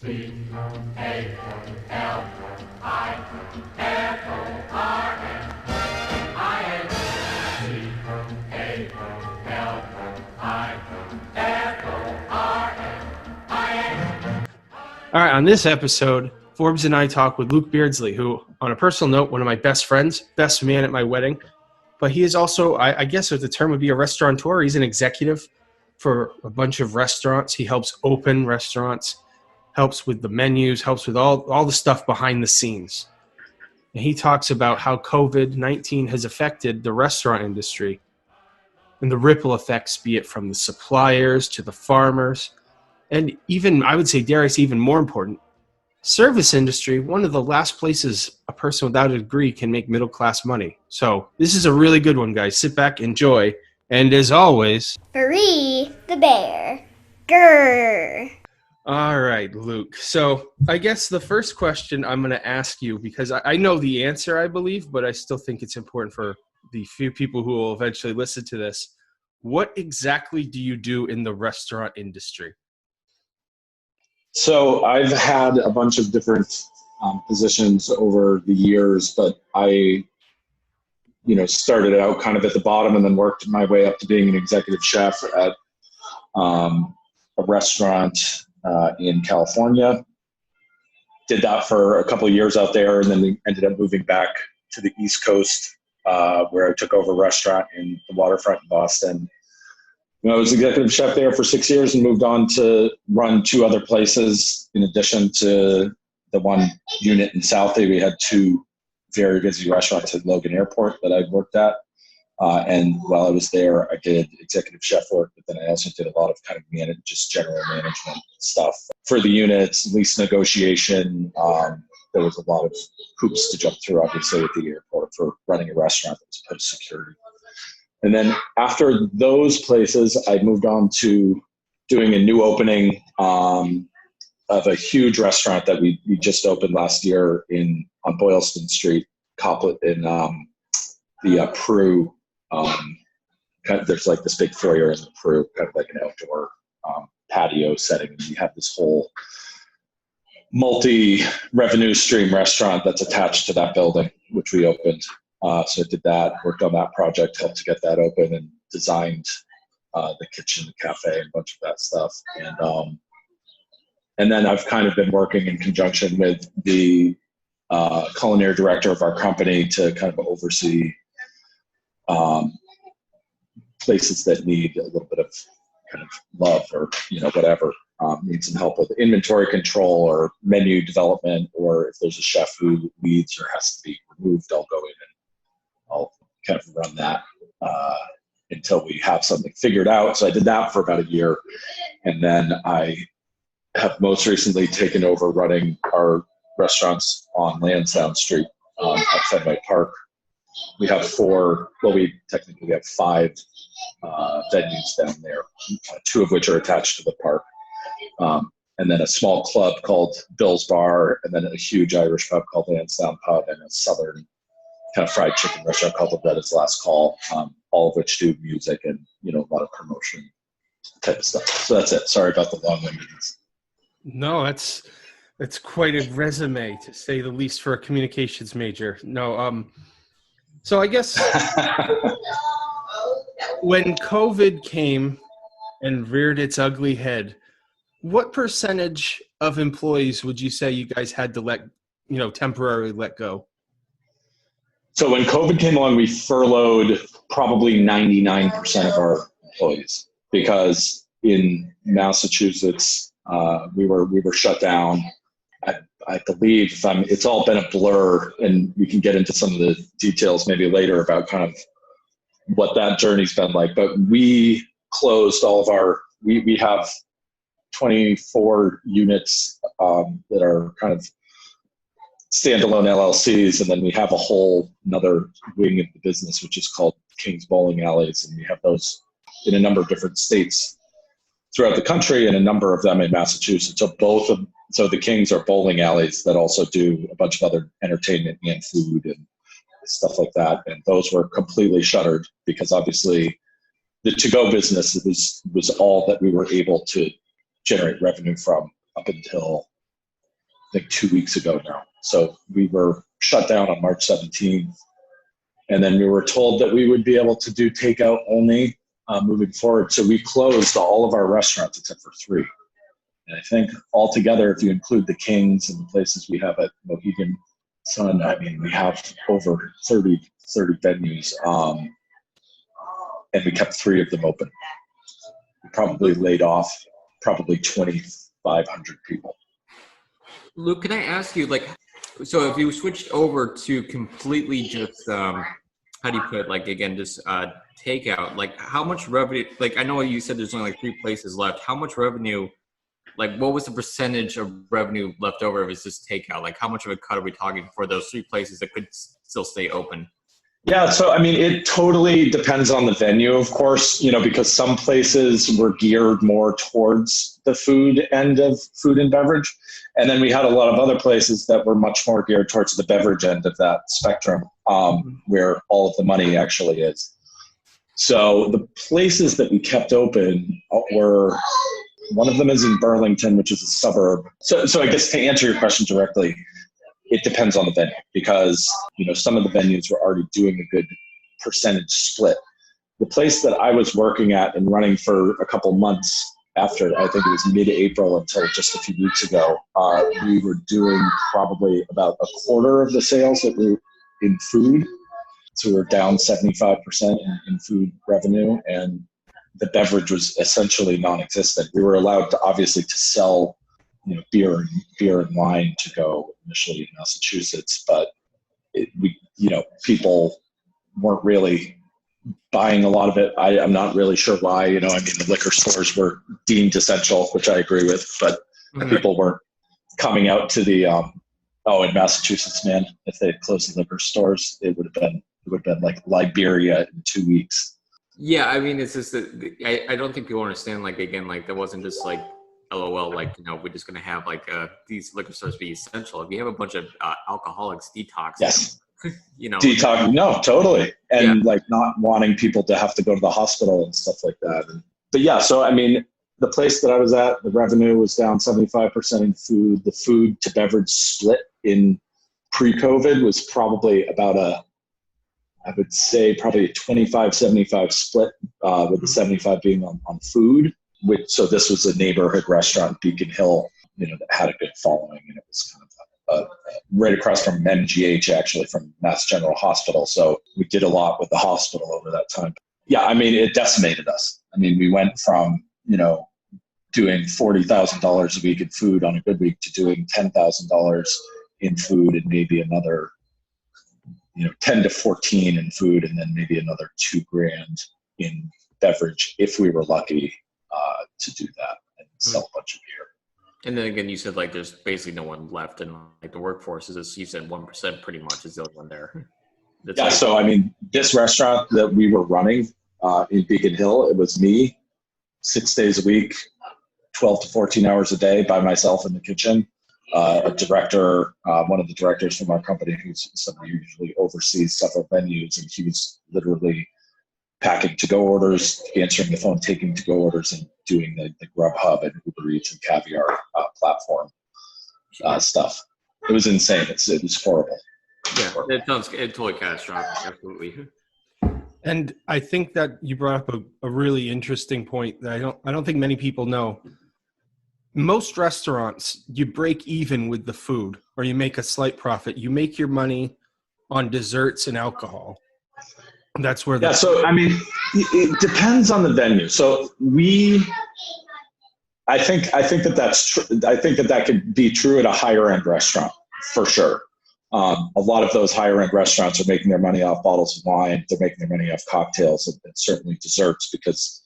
All right, on this episode, Forbes and I talk with Luke Beardslee, who, on a personal note, one of my best friends, best man at my wedding. But he is also, I guess the term would be a restaurateur. He's an executive for a bunch of restaurants. He helps open restaurants, helps with the menus, helps with all the stuff behind the scenes. And he talks about how COVID-19 has affected the restaurant industry and the ripple effects, be it from the suppliers to the farmers, and even, I would say, dare I say, even more important, service industry, one of the last places a person without a degree can make middle-class money. So this is a really good one, guys. Sit back, enjoy, and as always, Free the bear. Grrr. All right, Luke. So I guess the first question I'm going to ask you, because I know the answer, I believe, but I still think it's important for the few people who will eventually listen to this. What exactly do you do in the restaurant industry? So I've had a bunch of different positions over the years, but I, started out kind of at the bottom and then worked my way up to being an executive chef at a restaurant in California. Did that for a couple of years out there, and then we ended up moving back to the East Coast, where I took over a restaurant in the waterfront in Boston. I was executive chef there for 6 years and moved on to run two other places. In addition to the one unit in Southie, we had two very busy restaurants at Logan Airport that I'd worked at. And while I was there, I did executive chef work, but then I also did a lot of kind of just general management stuff for the units, lease negotiation. There was a lot of hoops to jump through, obviously, at the airport for running a restaurant that was post-security. And then after those places, I moved on to doing a new opening of a huge restaurant that we just opened last year on Boylston Street, Coplet, in the Peru. There's like this big foyer in the Peru, kind of like an outdoor patio setting. And we have this whole multi-revenue stream restaurant that's attached to that building, which we opened. So I did that, worked on that project, helped to get that open, and designed the kitchen, the cafe, and a bunch of that stuff. And then I've kind of been working in conjunction with the culinary director of our company to kind of oversee places that need a little bit of kind of love or, whatever, need some help with inventory control or menu development, or if there's a chef who leaves or has to be removed, I'll go in and I'll kind of run that until we have something figured out. So I did that for about a year. And then I have most recently taken over running our restaurants on Lansdowne Street at Fenway Park. We have we technically have 5 venues down there, 2 of which are attached to the park. And then a small club called Bill's Bar, and then a huge Irish pub called Lansdowne Pub, and a southern kind of fried chicken restaurant called The Bread is Last Call, all of which do music and, a lot of promotion type of stuff. So that's it. Sorry about the long-windedness. No, that's quite a resume, to say the least, for a communications major. No, so I guess when COVID came and reared its ugly head, what percentage of employees would you say you guys had to temporarily let go? So when COVID came along, we furloughed probably 99% of our employees, because in Massachusetts, we were shut down. I believe it's all been a blur, and we can get into some of the details maybe later about kind of what that journey's been like. But we closed all of we have 24 units that are kind of standalone LLCs, and then we have another wing of the business, which is called King's Bowling Alleys, and we have those in a number of different states throughout the country, and a number of them in Massachusetts. So the Kings are bowling alleys that also do a bunch of other entertainment and food and stuff like that, and those were completely shuttered because obviously the to-go business was all that we were able to generate revenue from up until think 2 weeks ago now. So we were shut down on March 17th. And then we were told that we would be able to do takeout only moving forward. So we closed all of our restaurants except for 3. And I think altogether, if you include the Kings and the places we have at Mohegan Sun, I mean, we have over 30 venues. And we kept 3 of them open. We probably laid off probably 2,500 people. Luke, can I ask you, like, so if you switched over to completely just, how do you put it, like, again, just takeout, like, how much revenue, like, I know you said there's only like 3 places left. How much revenue, like, what was the percentage of revenue left over if it's just takeout? Like, how much of a cut are we talking for those 3 places that could still stay open? Yeah, so I mean, it totally depends on the venue, of course, because some places were geared more towards the food end of food and beverage. And then we had a lot of other places that were much more geared towards the beverage end of that spectrum, where all of the money actually is. So the places that we kept open were, one of them is in Burlington, which is a suburb. So I guess to answer your question directly, it depends on the venue, because some of the venues were already doing a good percentage split. The place that I was working at and running for a couple months after, I think it was mid-April until just a few weeks ago, we were doing probably about a quarter of the sales that were in food. So we were down 75% in food revenue, and the beverage was essentially non-existent. We were allowed to obviously to sell beer and wine to go initially in Massachusetts, but people weren't really buying a lot of it. I'm not really sure why. The liquor stores were deemed essential, which I agree with, but people weren't coming out to the. In Massachusetts, man, if they had closed the liquor stores, it would have been like Liberia in 2 weeks. Yeah, I mean, it's just that I don't think people understand. Like, again, like, that wasn't just like, LOL, like, we're just going to have like these liquor stores be essential. If you have a bunch of alcoholics detox, yes, detox, no, totally. And like not wanting people to have to go to the hospital and stuff like that. But yeah, so I mean, the place that I was at, the revenue was down 75% in food. The food to beverage split in pre-COVID was probably about I would say probably a 25-75 split, with the 75 being on food. So this was a neighborhood restaurant, Beacon Hill, that had a good following, and it was kind of right across from MGH, actually, from Mass General Hospital. So we did a lot with the hospital over that time. Yeah, I mean, it decimated us. I mean, we went from doing $40,000 a week in food on a good week to doing $10,000 in food and maybe another 10 to 14 in food, and then maybe another $2,000 in beverage if we were lucky to do that and sell a bunch of beer. And then again, you said like there's basically no one left, and like the workforce is, you said 1% pretty much is the only one there. That's like, so I mean, this restaurant that we were running in Beacon Hill, it was me 6 days a week, 12 to 14 hours a day by myself in the kitchen. A director, one of the directors from our company, who's somebody who usually oversees several venues, and he was literally packing to-go orders, answering the phone, taking to-go orders, and doing the Grubhub and Uber Eats and Caviar platform stuff. It was insane. It was horrible. Yeah, it sounds totally catastrophic. Absolutely. And I think that you brought up a really interesting point that I don't think many people know. Most restaurants, you break even with the food, or you make a slight profit. You make your money on desserts and alcohol. That's where so I mean, it depends on the venue. So I think that that's true. I think that could be true at a higher end restaurant for sure. A lot of those higher end restaurants are making their money off bottles of wine. They're making their money off cocktails and certainly desserts, because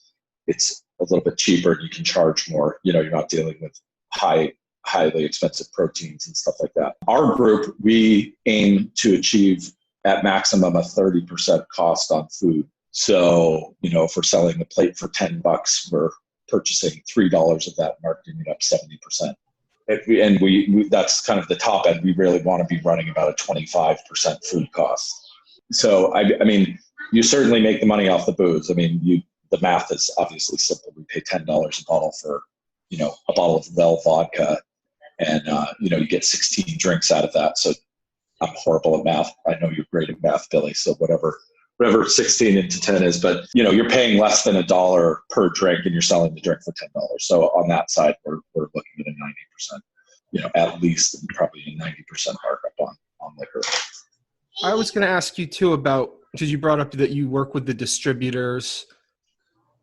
it's a little bit cheaper and you can charge more. You're not dealing with highly expensive proteins and stuff like that. Our group, we aim to achieve at maximum a 30% cost on food. So, if we're selling a plate for $10, we're purchasing $3 of that, marking it up 70%. And we that's kind of the top end. We really want to be running about a 25% food cost. So, I mean, you certainly make the money off the booze. I mean, the math is obviously simple. We pay $10 a bottle for, a bottle of well vodka, and you get 16 drinks out of that. So I'm horrible at math. I know you're great at math, Billy. So whatever 16 into 10 is, but you're paying less than $1 per drink and you're selling the drink for $10. So on that side, we're looking at a 90%, at least probably a 90% markup on liquor. I was going to ask you too about, because you brought up that you work with the distributors.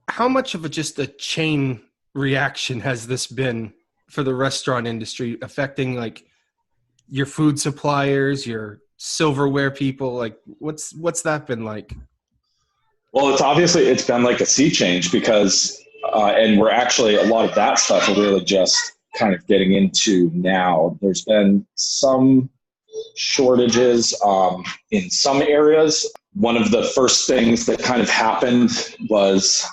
How much of just a chain reaction has this been for the restaurant industry, affecting like your food suppliers, your silverware people? Like what's that been like? Well, it's been like a sea change because, and we're actually, a lot of that stuff we're really just kind of getting into now. There's been some shortages in some areas. One of the first things that kind of happened was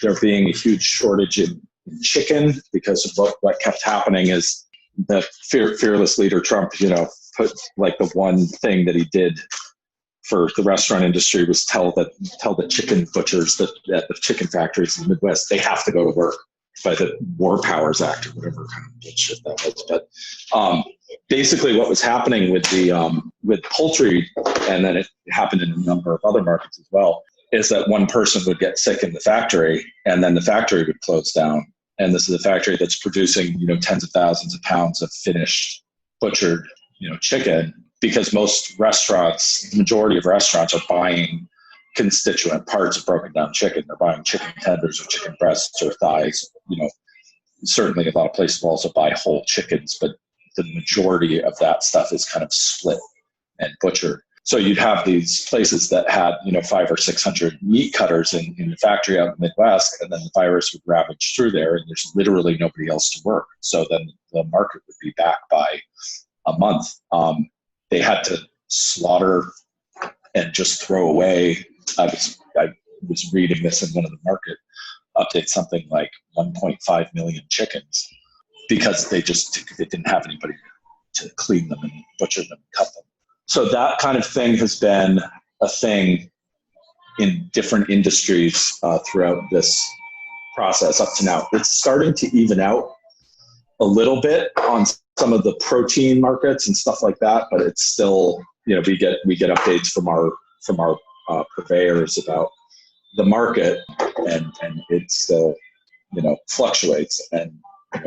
there being a huge shortage in chicken, because of what kept happening is the fearless leader Trump, put like the one thing that he did for the restaurant industry was tell the chicken butchers at the chicken factories in the Midwest, they have to go to work by the War Powers Act or whatever kind of bullshit that was. But basically what was happening with poultry, and then it happened in a number of other markets as well, is that one person would get sick in the factory and then the factory would close down. And this is a factory that's producing, tens of thousands of pounds of finished butchered, chicken, because most restaurants, the majority of restaurants are buying constituent parts of broken down chicken. They're buying chicken tenders or chicken breasts or thighs. Certainly a lot of places will also buy whole chickens, but the majority of that stuff is kind of split and butchered. So you'd have these places that had, 500 or 600 meat cutters in the factory out in the Midwest, and then the virus would ravage through there, and there's literally nobody else to work. So then the market would be back by a month. They had to slaughter and just throw away. I was reading this in one of the market updates, something like 1.5 million chickens, because they didn't have anybody to clean them and butcher them and cut them. So that kind of thing has been a thing in different industries throughout this process up to now. It's starting to even out a little bit on some of the protein markets and stuff like that, but it's still, we get updates from our purveyors about the market, and it still, fluctuates. And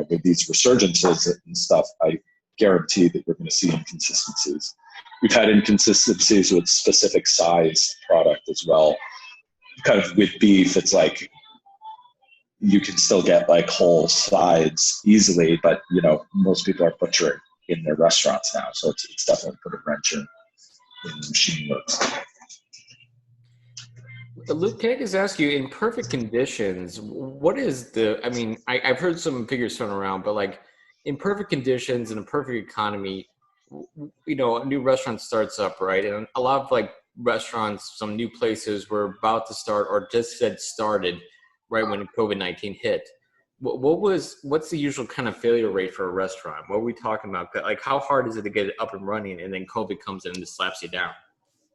with these resurgences and stuff, I guarantee that we're going to see inconsistencies. We've had inconsistencies with specific size product as well. Kind of with beef, it's like you can still get like whole sides easily, but most people are butchering in their restaurants now, so it's definitely put a wrench in the machine works. Luke, can I just ask you, in perfect conditions, what is I've heard some figures thrown around, but like in perfect conditions, in a perfect economy, a new restaurant starts up, right? And a lot of like restaurants, some new places were about to start or just said started right when COVID-19 hit. What's the usual kind of failure rate for a restaurant? What are we talking about? Like how hard is it to get it up and running and then COVID comes in and just slaps you down?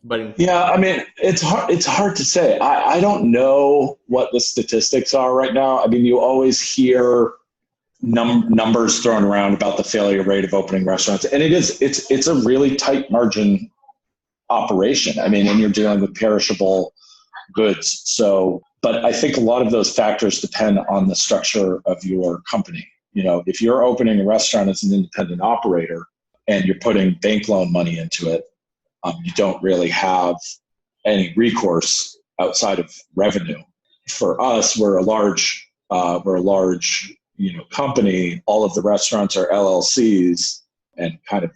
It's hard to say. I don't know what the statistics are right now. You always hear numbers thrown around about the failure rate of opening restaurants, and it's a really tight margin operation. And you're dealing with perishable goods. So, but I think a lot of those factors depend on the structure of your company. If you're opening a restaurant as an independent operator and you're putting bank loan money into it, you don't really have any recourse outside of revenue. For us, we're a large company. All of the restaurants are LLCs and kind of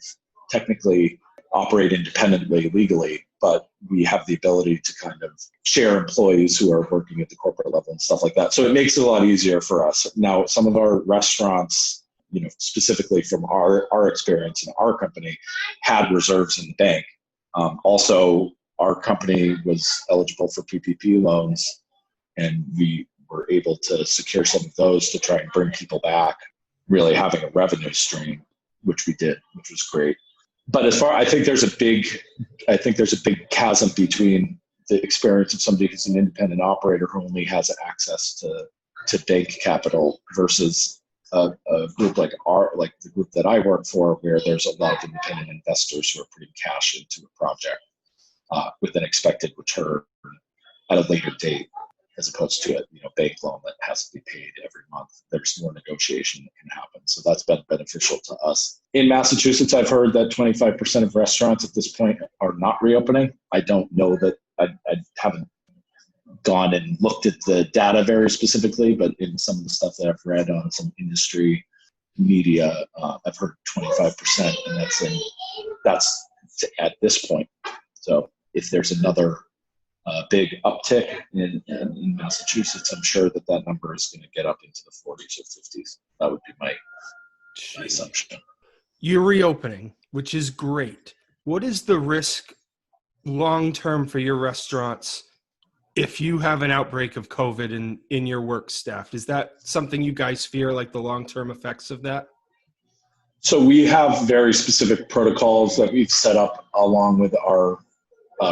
technically operate independently legally, but we have the ability to kind of share employees who are working at the corporate level and stuff like that. So it makes it a lot easier for us. Now, some of our restaurants, specifically from our experience in our company, had reserves in the bank. Also, our company was eligible for PPP loans, and we were able to secure some of those to try and bring people back, really having a revenue stream, which we did, which was great. But I think there's a big chasm between the experience of somebody who's an independent operator who only has access to bank capital versus a group like the group that I work for, where there's a lot of independent investors who are putting cash into a project with an expected return at a later date, as opposed to a bank loan that has to be paid every month. There's more negotiation that can happen. So that's been beneficial to us. In Massachusetts, I've heard that 25% of restaurants at this point are not reopening. I don't know that. I haven't gone and looked at the data very specifically, but in some of the stuff that I've read on some industry media, I've heard 25%, and that's at this point. So if there's another big uptick in Massachusetts, I'm sure that number is going to get up into the 40s or 50s. That would be my assumption. You're reopening, which is great. What is the risk long-term for your restaurants if you have an outbreak of COVID in your work staff? Is that something you guys fear, like the long-term effects of that? So we have very specific protocols that we've set up along with our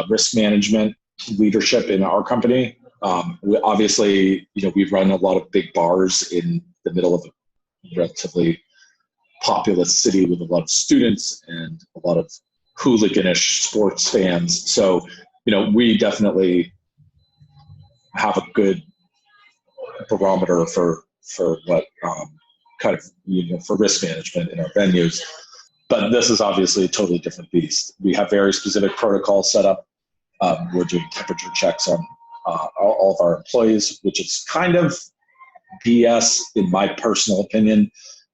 risk management leadership in our company. Obviously, we run a lot of big bars in the middle of a relatively populous city with a lot of students and a lot of hooliganish sports fans. So, we definitely have a good barometer for what for risk management in our venues. But this is obviously a totally different beast. We have very specific protocols set up. We're doing temperature checks on all of our employees, which is kind of BS in my personal opinion,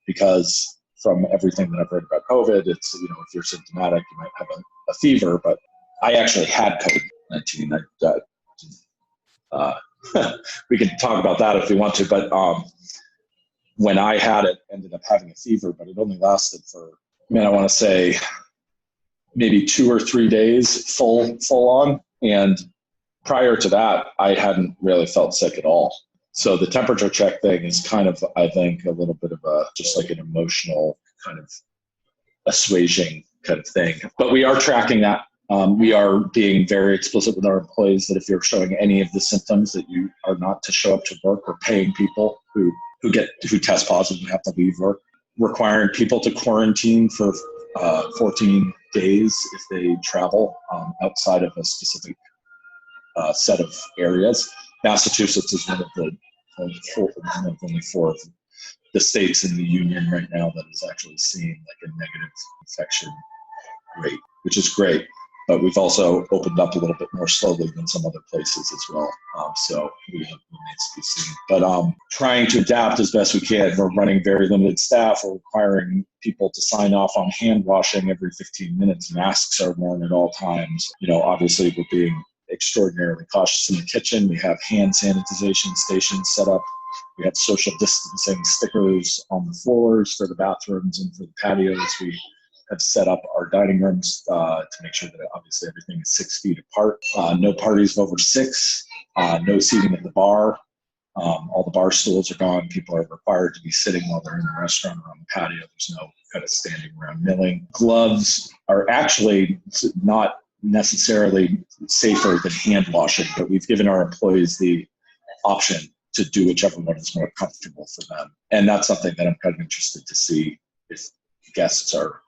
because from everything that I've read about COVID, it's, if you're symptomatic, you might have a fever, but I actually had COVID-19. We can talk about that if we want to, but when I had it, ended up having a fever, but it only lasted for, I want to say maybe 2 or 3 days full on. And prior to that, I hadn't really felt sick at all. So the temperature check thing is kind of, I think, a little bit of just like an emotional kind of assuaging kind of thing. But we are tracking that. We are being very explicit with our employees that if you're showing any of the symptoms, that you are not to show up to work. Or paying people who test positive and have to leave work, requiring people to quarantine for 14 days if they travel outside of a specific set of areas. Massachusetts is one of only 4 of the states in the union right now that is actually seeing like a negative infection rate, which is great. But we've also opened up a little bit more slowly than some other places as well. So we have remains to be seen. But trying to adapt as best we can. We're running very limited staff. We're requiring people to sign off on hand washing every 15 minutes. Masks are worn at all times. Obviously we're being extraordinarily cautious in the kitchen. We have hand sanitization stations set up. We have social distancing stickers on the floors for the bathrooms and for the patios. We have set up our dining rooms to make sure that obviously everything is 6 feet apart. No parties of over 6. No seating at the bar. All the bar stools are gone. People are required to be sitting while they're in the restaurant or on the patio. There's no kind of standing around milling. Gloves are actually not necessarily safer than hand washing, but we've given our employees the option to do whichever one is more comfortable for them. And that's something that I'm kind of interested to see if guests are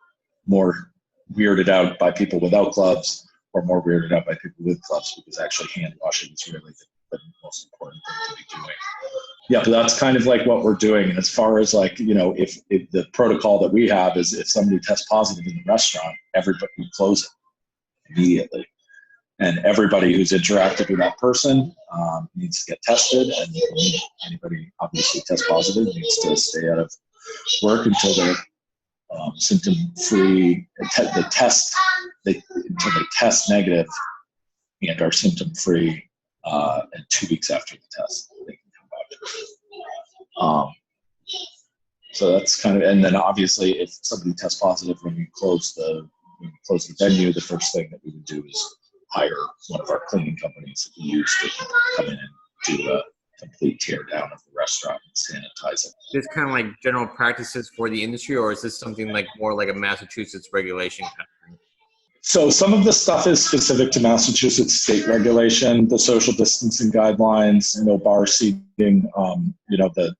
more weirded out by people without gloves or more weirded out by people with gloves, because actually hand washing is really the most important thing to be doing. Yeah, but that's kind of like what we're doing. And as far as like, if the protocol that we have is if somebody tests positive in the restaurant, everybody we close it immediately. And everybody who's interacted with that person needs to get tested, and anybody obviously test positive needs to stay out of work until they're symptom-free. Until they test negative and are symptom-free, and 2 weeks after the test, they can come back. So that's kind of, and then obviously if somebody tests positive when we close the venue, the first thing that we would do is hire one of our cleaning companies that we use to come in and do a complete tear down of the restaurant and sanitize it. This kind of like general practices for the industry, or is this something like more like a Massachusetts regulation kind of thing? So some of the stuff is specific to Massachusetts state regulation, the social distancing guidelines, no bar seating, the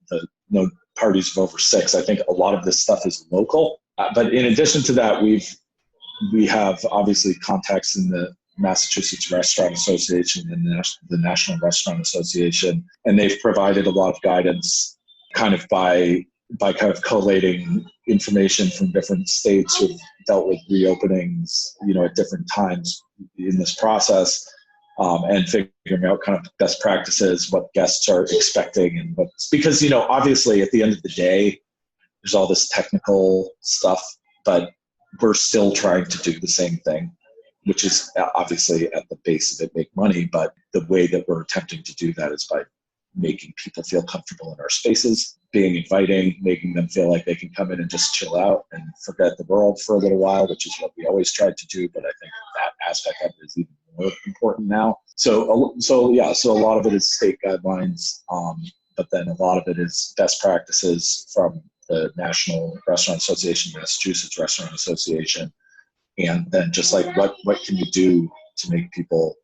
no parties of over 6. I think a lot of this stuff is local. But in addition to that, we have obviously contacts in the Massachusetts Restaurant Association and the National Restaurant Association, and they've provided a lot of guidance kind of by kind of collating information from different states who've dealt with reopenings, at different times in this process, and figuring out kind of best practices, what guests are expecting, and because obviously at the end of the day, there's all this technical stuff, but we're still trying to do the same thing, which is obviously at the base of it, make money. But the way that we're attempting to do that is by making people feel comfortable in our spaces, being inviting, making them feel like they can come in and just chill out and forget the world for a little while, which is what we always tried to do. But I think that aspect of it is even more important now. So a lot of it is state guidelines, but then a lot of it is best practices from the National Restaurant Association, Massachusetts Restaurant Association, and then just like what can you do to make people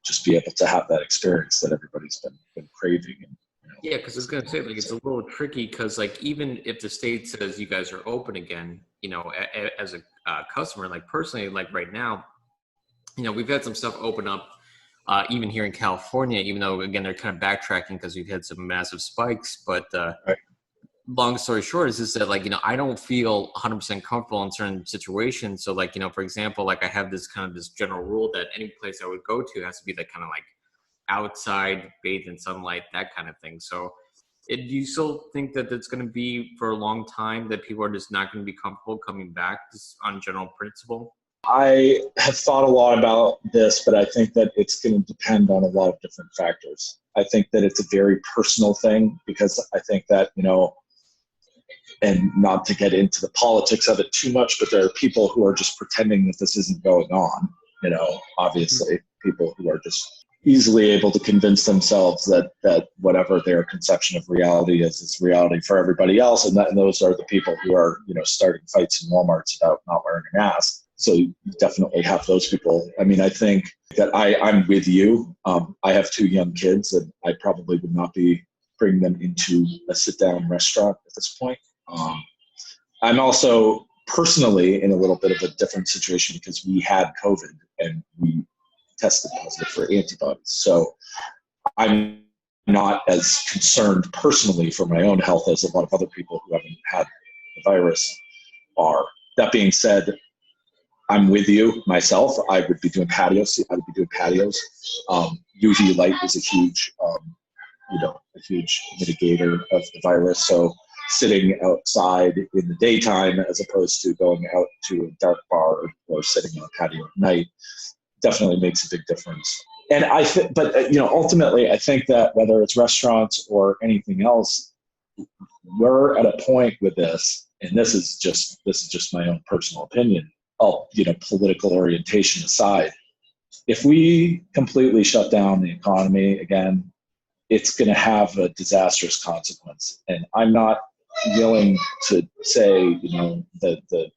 just be able to have that experience that everybody's been craving. And, Yeah, because I was going to say, like, it's a little tricky because, like, even if the state says you guys are open again, as a customer, like, personally, like, right now, we've had some stuff open up, even here in California, even though, again, they're kind of backtracking because we've had some massive spikes. But right. Long story short is just that, like, I don't feel 100% comfortable in certain situations. So, like, for example, like, I have this general rule that any place I would go to has to be like kind of like outside, bathed in sunlight, that kind of thing. So do you still think that it's going to be for a long time that people are just not going to be comfortable coming back just on general principle? I have thought a lot about this, but I think that it's going to depend on a lot of different factors. I think that it's a very personal thing because I think that, and not to get into the politics of it too much, but there are people who are just pretending that this isn't going on, obviously people who are just easily able to convince themselves that whatever their conception of reality is reality for everybody else. And those are the people who are, starting fights in Walmarts about not wearing a mask. So you definitely have those people. I mean, I think that I'm with you. I have 2 young kids and I probably would not be bringing them into a sit-down restaurant at this point. I'm also personally in a little bit of a different situation because we had COVID and we tested positive for antibodies. So I'm not as concerned personally for my own health as a lot of other people who haven't had the virus are. That being said, I'm with you myself. I would be doing patios. UV light is a huge, a huge mitigator of the virus. So sitting outside in the daytime as opposed to going out to a dark bar or sitting on a patio at night definitely makes a big difference. And ultimately, I think that whether it's restaurants or anything else, we're at a point with this, and this is just my own personal opinion. Political orientation aside, if we completely shut down the economy again, it's going to have a disastrous consequence. And I'm not willing to say, the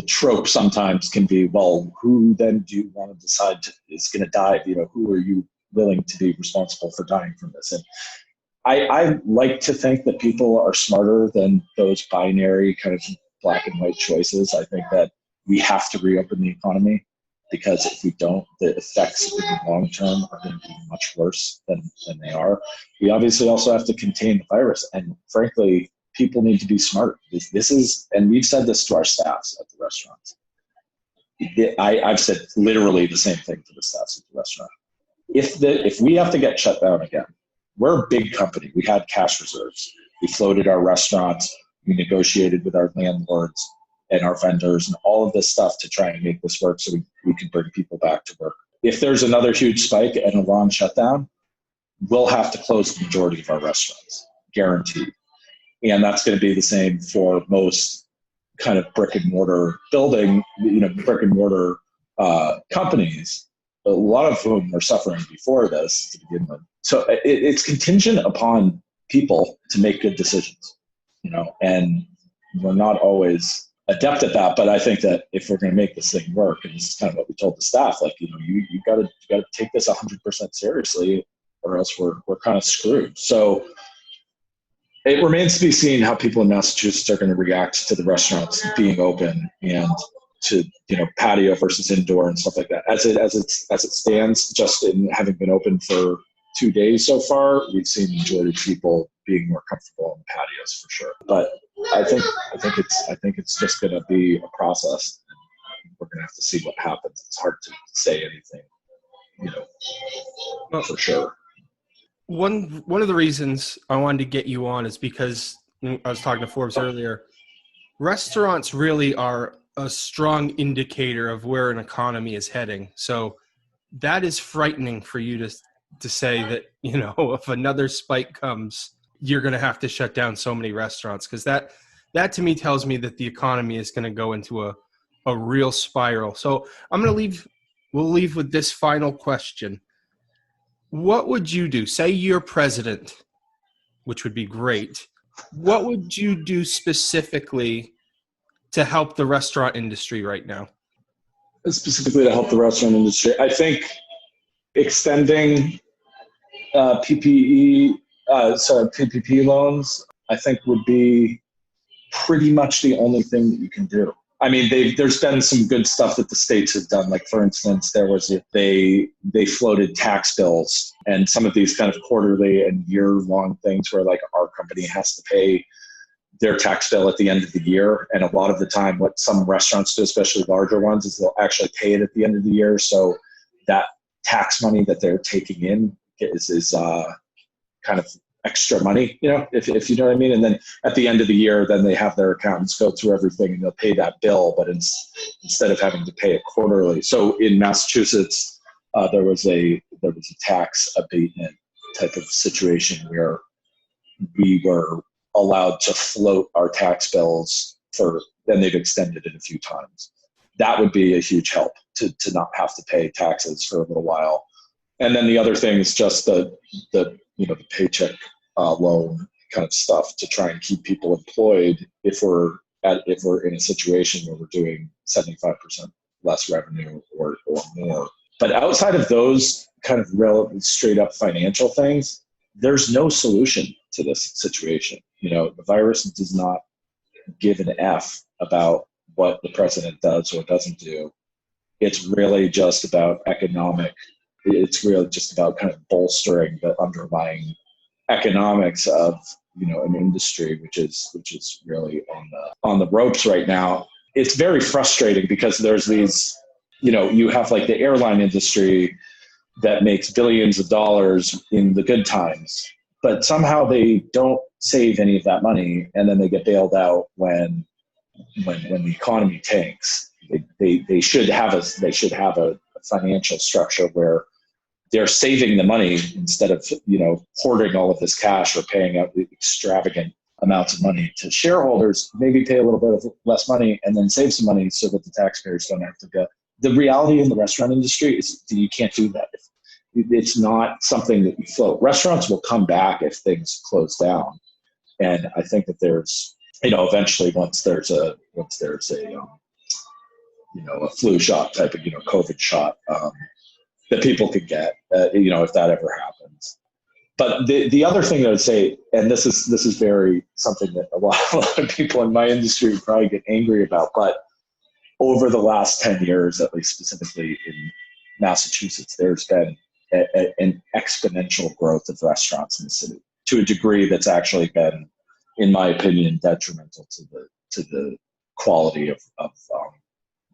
trope sometimes can be, well, who then do you want to decide is going to die? Who are you willing to be responsible for dying from this? And I like to think that people are smarter than those binary kind of black and white choices. I think that we have to reopen the economy because if we don't, the effects in the long term are going to be much worse than they are. We obviously also have to contain the virus. And frankly, people need to be smart. This is, and we've said this to our staffs at the restaurants. I've said literally the same thing to the staffs at the restaurant. If we have to get shut down again, we're a big company. We had cash reserves. We floated our restaurants. We negotiated with our landlords and our vendors and all of this stuff to try and make this work so we can bring people back to work. If there's another huge spike and a long shutdown, we'll have to close the majority of our restaurants, guaranteed. And that's going to be the same for most kind of brick and mortar companies, a lot of whom were suffering before this to begin with. So it's contingent upon people to make good decisions, and we're not always adept at that. But I think that if we're going to make this thing work, and this is kind of what we told the staff, like, you got to take this 100% seriously, or else we're kind of screwed. So It remains to be seen how people in Massachusetts are going to react to the restaurants being open and to, patio versus indoor and stuff like that. As it stands, just in having been open for 2 days so far, we've seen the majority of people being more comfortable on the patios for sure. But I think it's just going to be a process. We're going to have to see what happens. It's hard to say anything, for sure. One of the reasons I wanted to get you on is because I was talking to Forbes earlier. Restaurants really are a strong indicator of where an economy is heading. So that is frightening for you to say that, if another spike comes, you're going to have to shut down so many restaurants, because that to me tells me that the economy is going to go into a real spiral. So we'll leave with this final question. What would you do? Say you're president, which would be great. What would you do specifically to help the restaurant industry right now? Specifically to help the restaurant industry, I think extending PPP loans, I think would be pretty much the only thing that you can do. I mean, there's been some good stuff that the states have done. Like, for instance, they floated tax bills and some of these kind of quarterly and year-long things where, like, our company has to pay their tax bill at the end of the year. And a lot of the time, what some restaurants do, especially larger ones, is they'll actually pay it at the end of the year. So that tax money that they're taking in is kind of extra money, if you know what I mean. And then at the end of the year, then they have their accountants go through everything and they'll pay that bill, but instead of having to pay it quarterly. So in Massachusetts, there was a tax abatement type of situation where we were allowed to float our tax bills then they've extended it a few times. That would be a huge help to not have to pay taxes for a little while. And then the other thing is just the paycheck loan kind of stuff to try and keep people employed if we're in a situation where we're doing 75% less revenue or more. But outside of those kind of relevant, straight up financial things, there's no solution to this situation. The virus does not give an F about what the president does or doesn't do. It's really just about it's really just about kind of bolstering the underlying economics of an industry which is really on the ropes right now. It's very frustrating because there's these, you have like the airline industry that makes billions of dollars in the good times, but somehow they don't save any of that money, and then they get bailed out when the economy tanks. They should have a financial structure where they're saving the money instead of, hoarding all of this cash or paying out extravagant amounts of money to shareholders. Maybe pay a little bit of less money and then save some money so that the taxpayers don't have to go. The reality in the restaurant industry is that you can't do that. It's not something that you float. Restaurants will come back if things close down. And I think that there's, eventually once there's a flu shot type of, COVID shot, that people could get, if that ever happens. But the other thing I would say, and this is very something that a lot of people in my industry would probably get angry about, but over the last 10 years, at least specifically in Massachusetts, there's been an exponential growth of restaurants in the city to a degree that's actually been, in my opinion, detrimental to the quality of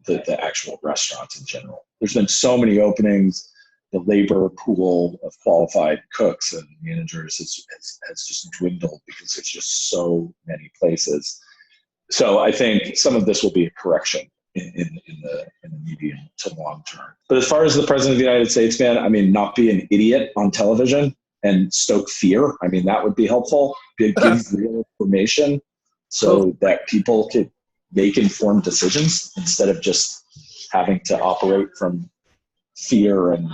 the actual restaurants in general. There's been so many openings. The labor pool of qualified cooks and managers has just dwindled because there's just so many places. So I think some of this will be a correction in the medium to long term. But as far as the president of the United States, man, I mean, not be an idiot on television and stoke fear. I mean, that would be helpful. Give real information so that people could make informed decisions instead of just having to operate from fear and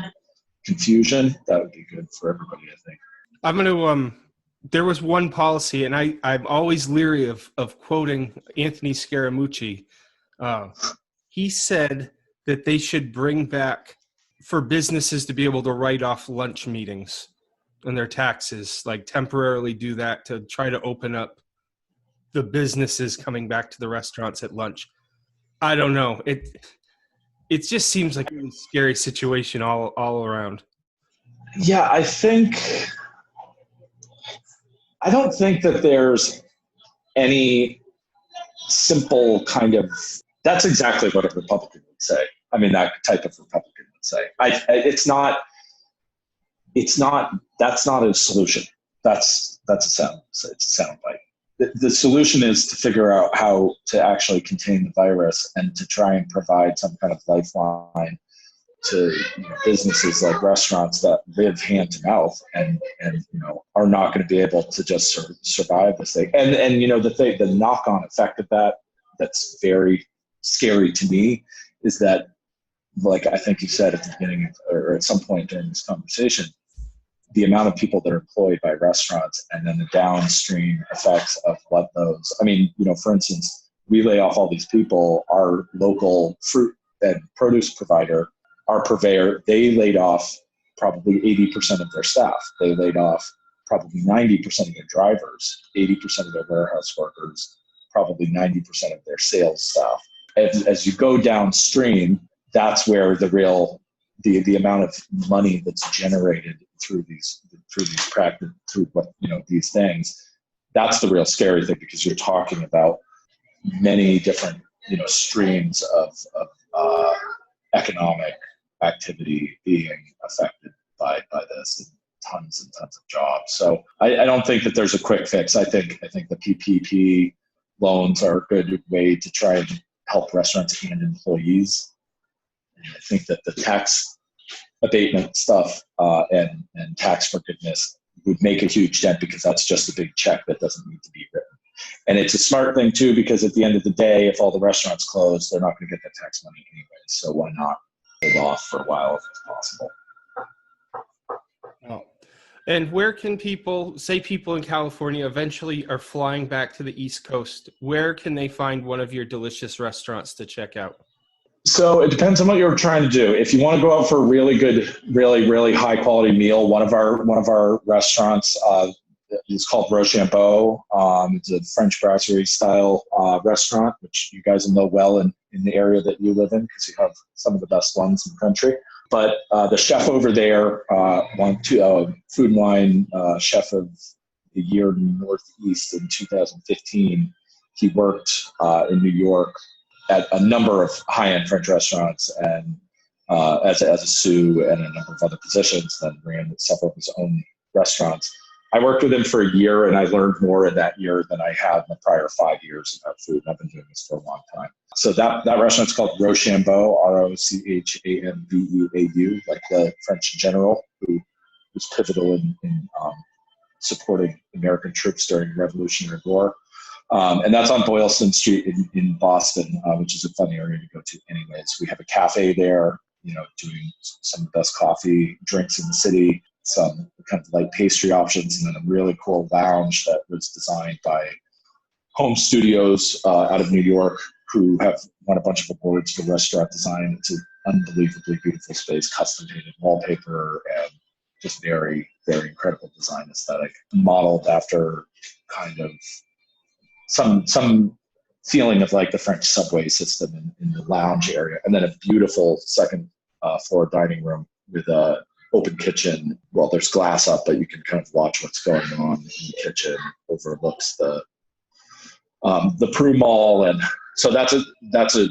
confusion. That would be good for everybody, I think. I'm going to, there was one policy, and I'm always leery of quoting Anthony Scaramucci. He said that they should bring back for businesses to be able to write off lunch meetings and their taxes, like temporarily do that to try to open up the businesses coming back to the restaurants at lunch. I don't know. It just seems like a really scary situation all around. Yeah, I don't think that there's any simple kind of, that's exactly what a Republican would say. I mean, that type of Republican would say. That's not a solution. That's it's a soundbite. The solution is to figure out how to actually contain the virus and to try and provide some kind of lifeline to businesses like restaurants that live hand to mouth and are not going to be able to just survive this thing. And the knock-on effect of that's very scary to me is that, like I think you said at the beginning or at some point during this conversation, the amount of people that are employed by restaurants and then the downstream effects of what those, for instance, we lay off all these people. Our local fruit and produce provider, our purveyor, they laid off probably 80% of their staff. They laid off probably 90% of their drivers, 80% of their warehouse workers, probably 90% of their sales staff. As you go downstream, that's where the amount of money that's generated through these things, that's the real scary thing, because you're talking about many different streams of economic activity being affected by this, and tons of jobs. So I don't think that there's a quick fix. I think the PPP loans are a good way to try and help restaurants and employees. And I think that the tax abatement stuff and tax forgiveness would make a huge dent, because that's just a big check that doesn't need to be written. And it's a smart thing too, because at the end of the day, if all the restaurants close, they're not going to get that tax money anyway. So why not hold off for a while if it's possible? Oh. And where can people in California eventually are flying back to the East Coast? Where can they find one of your delicious restaurants to check out? So it depends on what you're trying to do. If you want to go out for a really good, really high quality meal, one of our restaurants is called Rochambeau. It's a French brasserie style restaurant, which you guys will know well in the area that you live in, because you have some of the best ones in the country. But the chef over there, Food and Wine Chef of the Year Northeast in 2015, he worked in New York at a number of high-end French restaurants, and as a sous and a number of other positions, then ran several of his own restaurants. I worked with him for a year, and I learned more in that year than I had in the prior 5 years about food. I've been doing this for a long time. So that restaurant's called Rochambeau, Rochambeau, like the French general who was pivotal in supporting American troops during the Revolutionary War. And that's on Boylston Street in Boston, which is a fun area to go to anyways. We have a cafe there, doing some of the best coffee drinks in the city, some kind of light pastry options, and then a really cool lounge that was designed by home studios out of New York, who have won a bunch of awards for restaurant design. It's an unbelievably beautiful space, custom painted wallpaper, and just very, very incredible design aesthetic, modeled after kind of some feeling of like the French subway system in the lounge area, and then a beautiful second floor dining room with a open kitchen. Well, there's glass up, but you can kind of watch what's going on in the kitchen. Overlooks the Prue Mall, and so that's going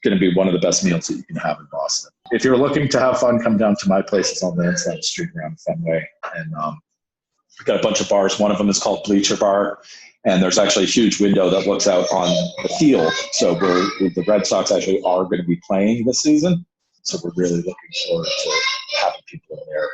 to be one of the best meals that you can have in Boston. If you're looking to have fun, come down to my place. It's on Lansdowne Street around Fenway, and we've got a bunch of bars. One of them is called Bleacher Bar, and there's actually a huge window that looks out on the field. So the Red Sox actually are going to be playing this season. So we're really looking forward to having people in there.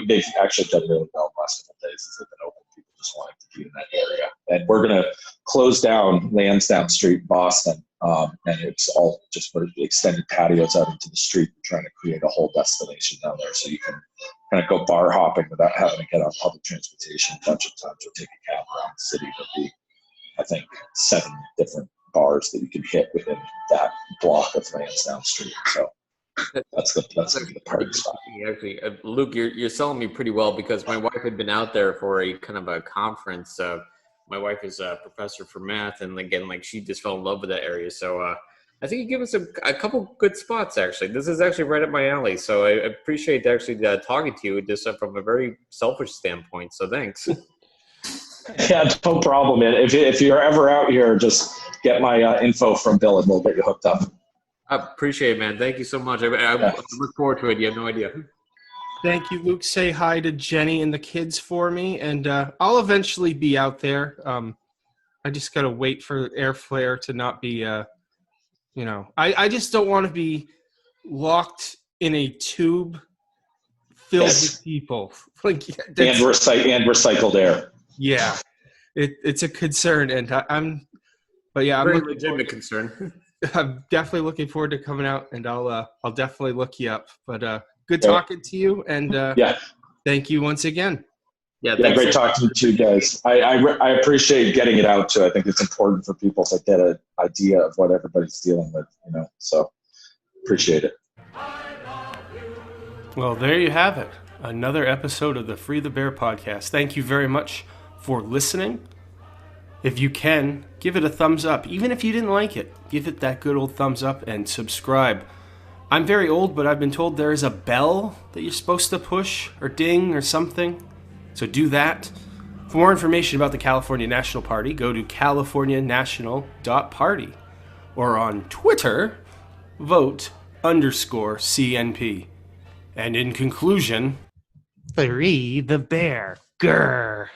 They've actually done really well the last couple of days as they've been open. People just wanting to be in that area. And we're going to close down Lansdowne Street in Boston. And it's all just for extended patios out into the street. We're trying to create a whole destination down there so you can kind of go bar hopping without having to get on public transportation a bunch of times or take a cab around the city. There'll be, I think, 7 different bars that you can hit within that block of Lansdowne Street. So That's the party spot. Actually, Luke, you're selling me pretty well because my wife had been out there for a kind of a conference. My wife is a professor for math, and again, like she just fell in love with that area. So I think you give us a couple good spots. Actually, this is actually right up my alley. So I appreciate actually talking to you just from a very selfish standpoint. So thanks. Yeah, no problem, man. If you're ever out here, just get my info from Bill, and we'll get you hooked up. I appreciate it, man. Thank you so much. I look forward to it. You have no idea. Thank you, Luke. Say hi to Jenny and the kids for me, and I'll eventually be out there. I just got to wait for airfare to not be, I just don't want to be locked in a tube filled with people. And recycled air. Yeah, it's a concern, and I'm very legitimate concern. I'm definitely looking forward to coming out, and I'll definitely look you up. But good talking to you, and thank you once again. Yeah, great talking to you guys. I appreciate getting it out too. I think it's important for people to get an idea of what everybody's dealing with, So appreciate it. Well, there you have it. Another episode of the Free the Bear podcast. Thank you very much for listening. If you can, give it a thumbs up. Even if you didn't like it, give it that good old thumbs up and subscribe. I'm very old, but I've been told there is a bell that you're supposed to push or ding or something. So do that. For more information about the California National Party, go to californianational.party. Or on Twitter, vote_CNP. And in conclusion, free the bear. Grr.